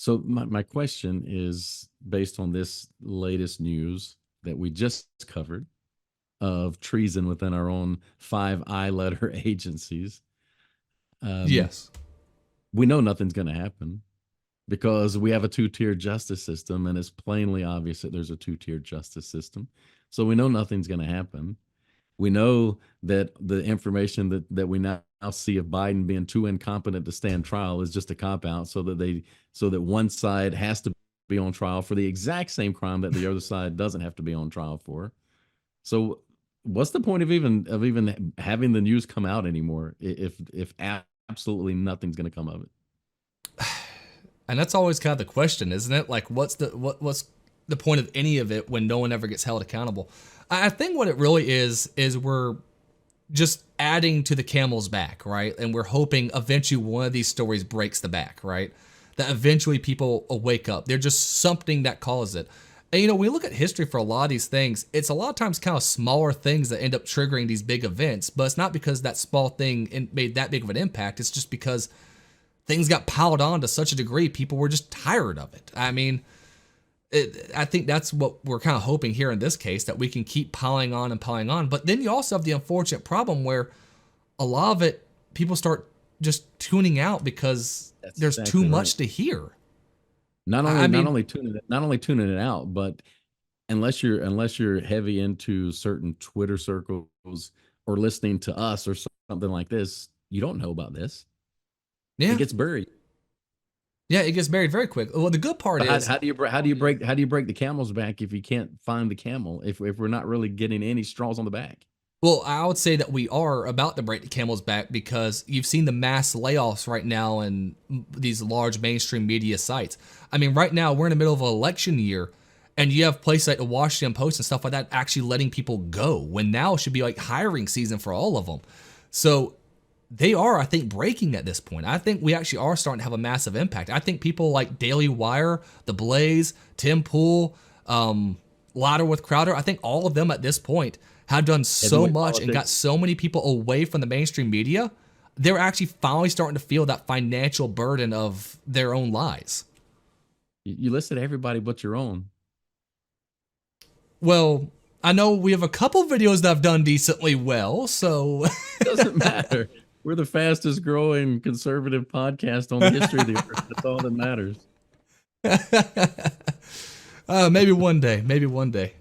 So my question is based on this latest news that we just covered of treason within our own five I letter agencies. Um, Yes. we know nothing's going to happen because we have a two-tiered justice system, and it's plainly obvious that there's a two-tiered justice system. So we know nothing's going to happen. We know that the information that we now see of Biden being too incompetent to stand trial is just a cop out, so that one side has to be on trial for the exact same crime that the other side doesn't have to be on trial for. So what's the point of even having the news come out anymore if absolutely nothing's going to come of it? And that's always kind of the question, isn't it? Like, what's the point of any of it when no one ever gets held accountable? I think what it really is we're just adding to the camel's back, right? And we're hoping eventually one of these stories breaks the back, right? That eventually people will wake up. They're just something that causes it. And we look at history for a lot of these things. It's a lot of times kind of smaller things that end up triggering these big events, but it's not because that small thing made that big of an impact. It's just because things got piled on to such a degree, people were just tired of it. I mean, I think that's what we're kind of hoping here in this case, that we can keep piling on and piling on. But then you also have the unfortunate problem where a lot of it, people start just tuning out because That's there's too exactly right. much to hear. Not I only not mean, only tuning it out, but unless you're heavy into certain Twitter circles or listening to us or something like this, you don't know about this. It yeah, gets buried. yeah, it gets buried very quick. Well, the good part So how, is, how do you how do you break the camel's back if you can't find the camel if we're not really getting any straws on the back? well, I would say that we are about to break the camel's back because you've seen the mass layoffs right now in these large mainstream media sites. I mean, right now we're in the middle of an election year, and you have places like the Washington Post and stuff like that actually letting people go when now it should be like hiring season for all of them. So they are, I think, breaking at this point. I think we actually are starting to have a massive impact. I think people like Daily Wire, The Blaze, Tim Pool, Louder with Crowder, I think all of them at this point have done so Heavyweight much and got politics. so many people away from the mainstream media. They're actually finally starting to feel that financial burden of their own lies. You listed everybody but your own. Well, I know we have a couple videos that have done decently well, so Doesn't matter. We're the fastest growing conservative podcast on the history of the earth. That's all that matters. maybe one day, maybe one day.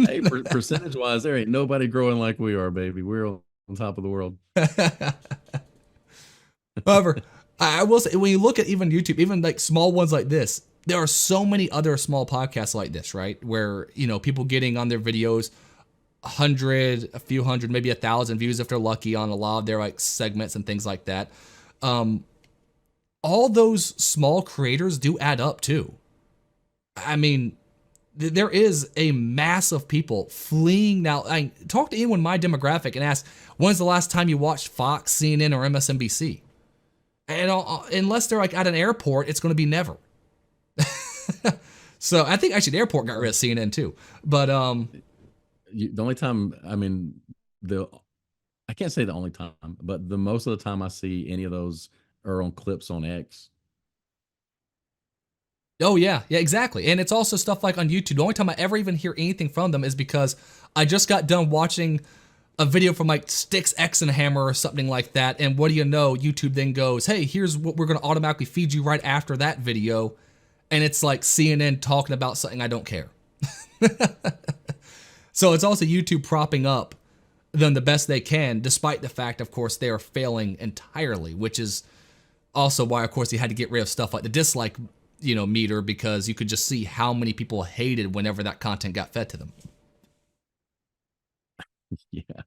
Hey, percentage wise, there ain't nobody growing like we are, baby. We're on top of the world. However, I will say when you look at even YouTube, even like small ones like this, there are so many other small podcasts like this, right? Where people getting on their videos 100, a few hundred, maybe 1,000 views if they're lucky on a lot of their like segments and things like that. Um, all those small creators do add up too. I mean, there is a mass of people fleeing now. Talk to anyone in my demographic and ask, when's the last time you watched Fox, CNN, or MSNBC? And unless they're like at an airport, it's going to be never. So I think actually the airport got rid of CNN too. But The only time, I mean, the I can't say the only time, but the most of the time I see any of those are on clips on X. oh yeah, yeah, exactly. And it's also stuff like on YouTube. The only time I ever even hear anything from them is because I just got done watching a video from like Styx X and Hammer or something like that. And what do you know? YouTube then goes, hey, here's what we're going to automatically feed you right after that video. And it's like CNN talking about something I don't care. So it's also YouTube propping up them the best they can, despite the fact, of course, they are failing entirely, which is also why, of course, you had to get rid of stuff like the dislike, meter, because you could just see how many people hated whenever that content got fed to them. Yeah,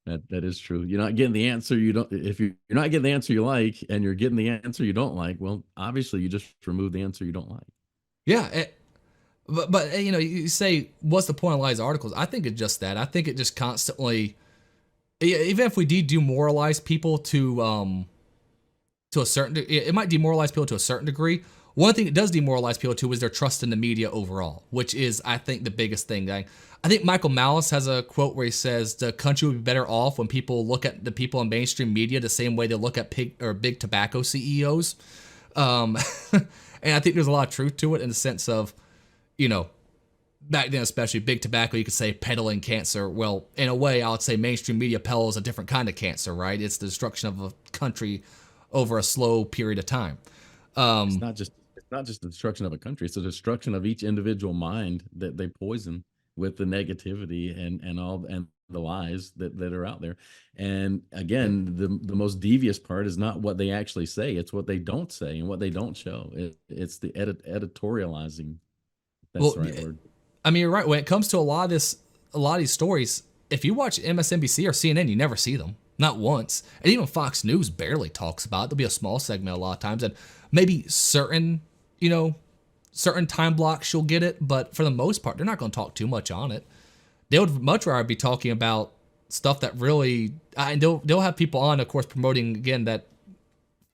that is true. You're not getting the answer you don't. If you're not getting the answer you like, and you're getting the answer you don't like, well, obviously you just remove the answer you don't like. Yeah, but you say, what's the point of Lies articles? I think it's just that. I think it just constantly, even if we did demoralize people to a certain, it might demoralize people to a certain degree. One thing it does demoralize people to is their trust in the media overall, which is, I think, the biggest thing. I think Michael Malice has a quote where he says the country would be better off when people look at the people in mainstream media the same way they look at big tobacco CEOs. Um, And I think there's a lot of truth to it in the sense of, you know, back then, especially big tobacco, you could say peddling cancer. Well, in a way, I would say mainstream media peddles a different kind of cancer, right? It's the destruction of a country over a slow period of time. It's not just the destruction of a country, it's the destruction of each individual mind that they poison with the negativity and the lies that are out there. And again, the most devious part is not what they actually say, it's what they don't say and what they don't show. It's the editorializing. That's Well, the right word. I mean, you're right. When it comes to a lot of these stories, if you watch MSNBC or CNN, you never see them, not once. And even Fox News barely talks about it. There'll be a small segment a lot of times, and maybe certain time blocks you'll get it, but for the most part, they're not going to talk too much on it. They would much rather be talking about stuff that really, and they'll have people on, of course, promoting again that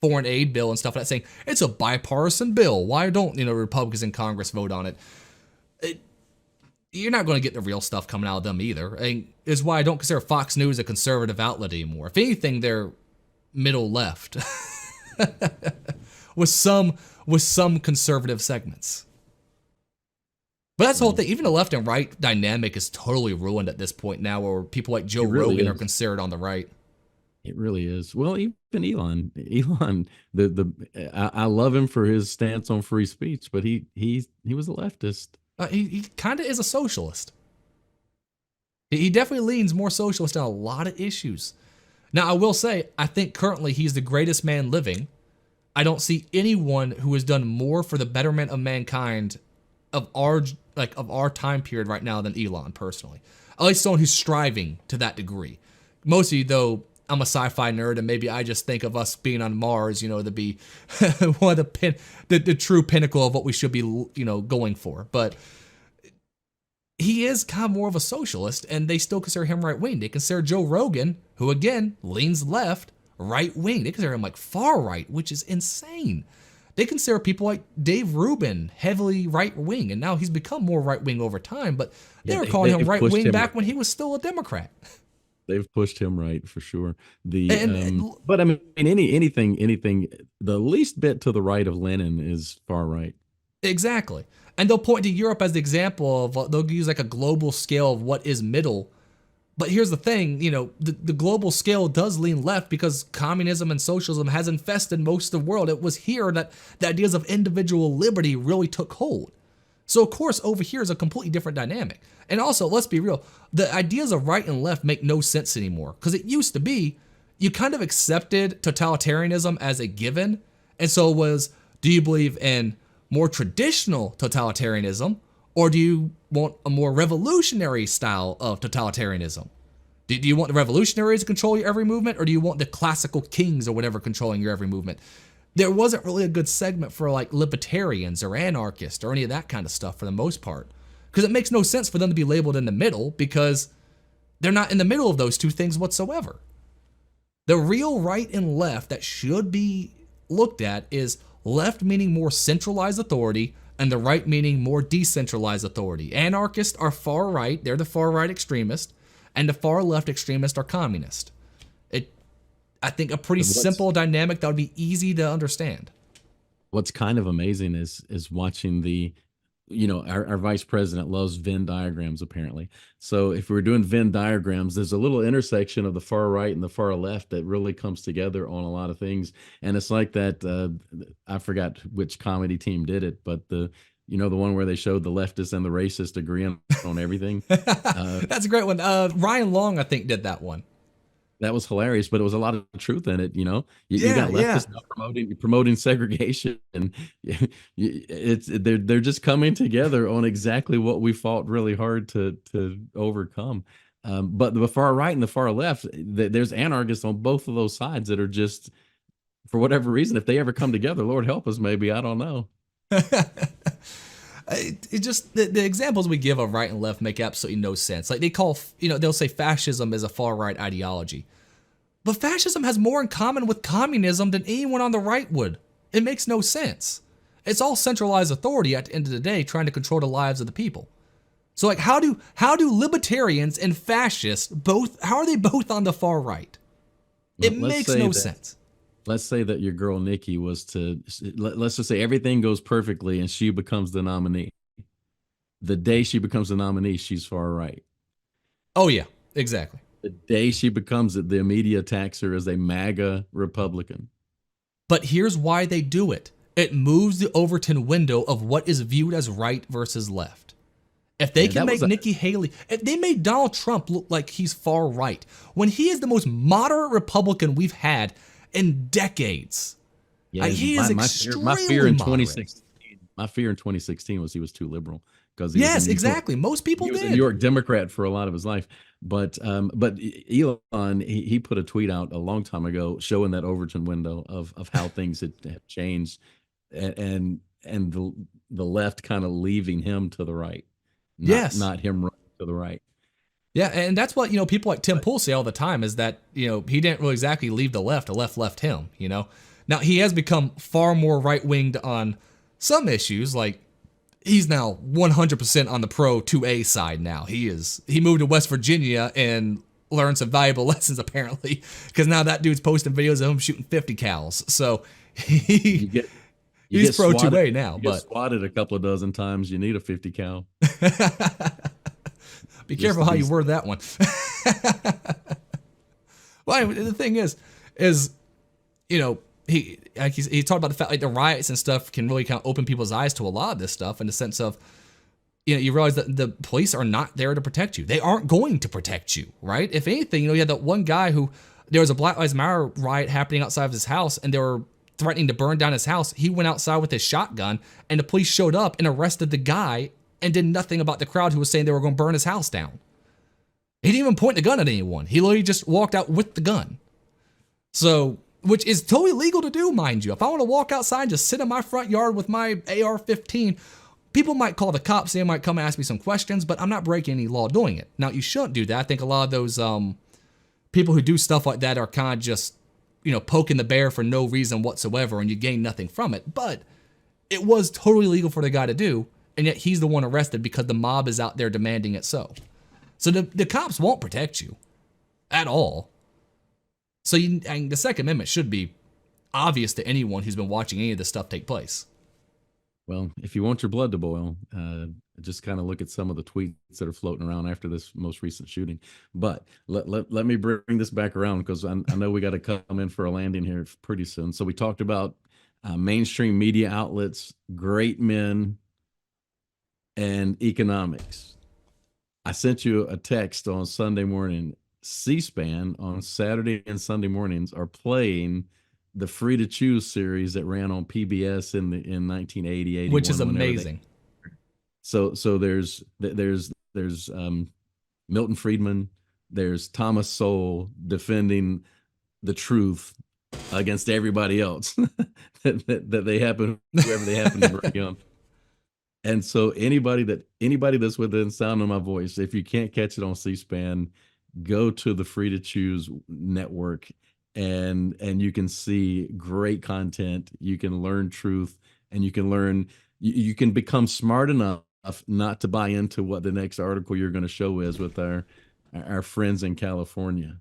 foreign aid bill and stuff like that, saying it's a bipartisan bill. Why don't Republicans in Congress vote on it? You're not going to get the real stuff coming out of them either. And is why I don't consider Fox News a conservative outlet anymore. If anything, they're middle left with some conservative segments. But that's the whole thing. Even the left and right dynamic is totally ruined at this point now, where people like Joe really Rogan are is. considered on the right. It really is. Well, even Elon, I love him for his stance on free speech, but he was a leftist. He kind of is a socialist. He definitely leans more socialist on a lot of issues. Now, I will say, I think currently he's the greatest man living. I don't see anyone who has done more for the betterment of mankind of our time period right now than Elon personally. At least someone who's striving to that degree. Mostly, though, I'm a sci-fi nerd, and maybe I just think of us being on Mars, to be one of the true pinnacle of what we should be, going for. But he is kind of more of a socialist, and they still consider him right-wing. They consider Joe Rogan, who again leans left, right-wing. They consider him like far-right, which is insane. They consider people like Dave Rubin heavily right-wing, and now he's become more right-wing over time, but they were calling him right-wing back when he was still a Democrat. They've pushed him right for sure. And But I mean, anything, the least bit to the right of Lenin is far right. Exactly. And they'll point to Europe as the example of, they'll use like a global scale of what is middle. But here's the thing, the global scale does lean left because communism and socialism has infested most of the world. It was here that the ideas of individual liberty really took hold. So of course, over here is a completely different dynamic. And also, let's be real, the ideas of right and left make no sense anymore. Because it used to be, you kind of accepted totalitarianism as a given. And so it was, do you believe in more traditional totalitarianism, or do you want a more revolutionary style of totalitarianism? Do you want the revolutionaries to control your every movement, or do you want the classical kings or whatever controlling your every movement? There wasn't really a good segment for like libertarians or anarchists or any of that kind of stuff for the most part. Because it makes no sense for them to be labeled in the middle, because they're not in the middle of those two things whatsoever. The real right and left that should be looked at is left meaning more centralized authority and the right meaning more decentralized authority. Anarchists are far right, they're the far right extremist, and the far left extremists are communist. I think a pretty simple dynamic that would be easy to understand. What's kind of amazing is watching our vice president loves Venn diagrams, apparently. So if we're doing Venn diagrams, there's a little intersection of the far right and the far left that really comes together on a lot of things. And it's like that, I forgot which comedy team did it, but the one where they showed the leftists and the racists agreeing on everything. That's a great one. Ryan Long, I think, did that one. That was hilarious, but it was a lot of truth in it. You got leftists now promoting segregation, and they're just coming together on exactly what we fought really hard to overcome. But the far right and the far left, there's anarchists on both of those sides that are just, for whatever reason, if they ever come together, Lord help us, maybe, I don't know. It just the examples we give of right and left make absolutely no sense. Like they'll say fascism is a far right ideology, but fascism has more in common with communism than anyone on the right would. It makes no sense. It's all centralized authority at the end of the day, trying to control the lives of the people. So like, how do libertarians and fascists how are they both on the far right? It makes no sense. let's say that your girl Nikki was to let's just say everything goes perfectly and she becomes the nominee. The day she becomes the nominee, she's far right. Oh yeah, exactly. The day she becomes it, the media attacks her as a MAGA Republican. But here's why they do it. It moves the Overton window of what is viewed as right versus left. If they Yeah, can make Nikki Haley, if they made Donald Trump look like he's far right, when he is the most moderate Republican we've had in decades. Yeah, He is extremely my fear in moderate. 2016. My fear in 2016 was he was too liberal because he was Yes, a New York, exactly. Most people he was a did. New York Democrat for a lot of his life. But Elon, he put a tweet out a long time ago showing that Overton window of how things had changed, and the left kind of leaving him to the right, Yes. not him running to the right. Yeah, and that's what, people like Tim Pool say all the time is that, he didn't really exactly leave the left left him, Now, he has become far more right-winged on some issues, like he's now 100% on the pro 2A side now. He moved to West Virginia and learned some valuable lessons apparently, because now that dude's posting videos of him shooting 50 cals. So he's pro 2A now. You but get swatted a couple of dozen times, you need a 50 cal. Be careful how you word that one. Well, anyway, the thing is, he talked about the fact like the riots and stuff can really kind of open people's eyes to a lot of this stuff in the sense of, you realize that the police are not there to protect you. They aren't going to protect you, right? If anything, you had that one guy who, there was a Black Lives Matter riot happening outside of his house and they were threatening to burn down his house. He went outside with his shotgun and the police showed up and arrested the guy and did nothing about the crowd who was saying they were going to burn his house down. He didn't even point the gun at anyone. He literally just walked out with the gun. So, which is totally legal to do, mind you. If I want to walk outside and just sit in my front yard with my AR-15, people might call the cops. They might come and ask me some questions, but I'm not breaking any law doing it. Now, you shouldn't do that. I think a lot of those people who do stuff like that are kind of just, poking the bear for no reason whatsoever, and you gain nothing from it. But it was totally legal for the guy to do, and yet he's the one arrested because the mob is out there demanding it so. So the cops won't protect you at all. So the Second Amendment should be obvious to anyone who's been watching any of this stuff take place. Well, if you want your blood to boil, just kind of look at some of the tweets that are floating around after this most recent shooting. But let me bring this back around because I know we got to come in for a landing here pretty soon. So we talked about mainstream media outlets, great men, and economics. I sent you a text on Sunday morning. C-SPAN on Saturday and Sunday mornings are playing the Free to Choose series that ran on PBS in 1980, 81, which is amazing. So there's Milton Friedman, there's Thomas Sowell defending the truth against everybody else that they happen, whoever they happen to bring on. And so anybody that's within sound of my voice, if you can't catch it on C-SPAN, go to the Free to Choose network and you can see great content. You can learn truth, and you can can become smart enough not to buy into what the next article you're going to show is with our friends in California.